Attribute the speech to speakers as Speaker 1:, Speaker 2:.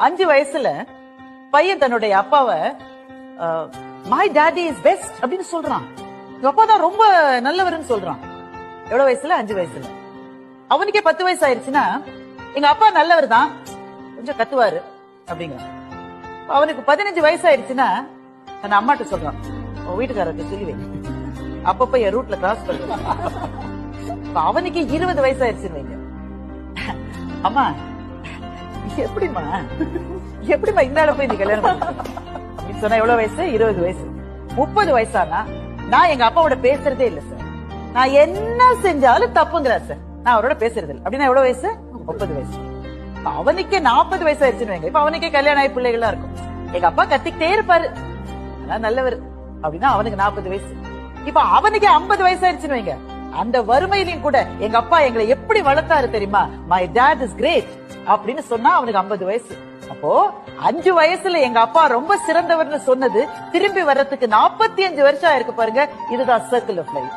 Speaker 1: 5 வயசுல பையன் தன்னுடைய அப்பாவை மை டாடி இஸ் பெஸ்ட் அப்படின்னு சொல்றான். எங்க அப்பா தான் ரொம்ப நல்லவர்னு சொல்றான். எவ்வளவு வயசுல? 5 வயசுல. அவனுக்கே 10 வயசு ஆயிருச்சுன்னா எங்க அப்பா நல்லவர் தான், கொஞ்சம் கத்துவாரு அப்படிங்கிறான். அவனுக்கு 15 வயசு ஆயிடுச்சுன்னா தன் அம்மாட்ட சொல்றான், உன் வீட்டுக்காரர்கிட்ட சொல்லி வை, அப்பப்ப என் ரூட்ல கிராஸ் பண்ணுவான். அவனுக்கு 20 வயசு ஆயிடுச்சுன்னு வைங்க, அம்மா எப்படிமா இந்த ஆள போய் நீ கல்யாணம் அப்படின்னு சொன்னா எவ்வளவு வயசு? 20 வயசு. 30 வயசானா நான் எங்க அப்பாவோட பேசுறதே இல்ல சார், நான் என்ன செஞ்சாலும் தப்புங்கிறா சார், நான் அவரோட பேசுறது இல்லை அப்படின்னா எவ்வளவு வயசு? 30 வயசு. அவனுக்கே 40 வயசு ஆயிடுச்சுன்னு வைங்க, இப்ப அவனுக்கே கல்யாணம் ஆகி பிள்ளைகளா இருக்கும். எங்க அப்பா கத்திக்கிட்டே இருப்பாரு, நல்லவர் அப்படின்னா அவனுக்கு 40 வயசு. இப்ப அவனுக்கே 50 வயசு ஆயிடுச்சுன்னு வைங்க, அந்த வறுமையிலையும் கூட எங்க அப்பா எங்களை எப்படி வளர்த்தாரு தெரியுமா, மை டாட் இஸ் கிரேட் அப்படின்னு சொன்னா அவனுக்கு 50 வயசு. அப்போ 5 வயசுல எங்க அப்பா ரொம்ப சிறந்தவர்னு சொன்னது திரும்பி வர்றதுக்கு 45 வருஷம் ஆயிருக்கு பாருங்க. இதுதான் சர்க்கிள் ஆஃப் லைஃப்.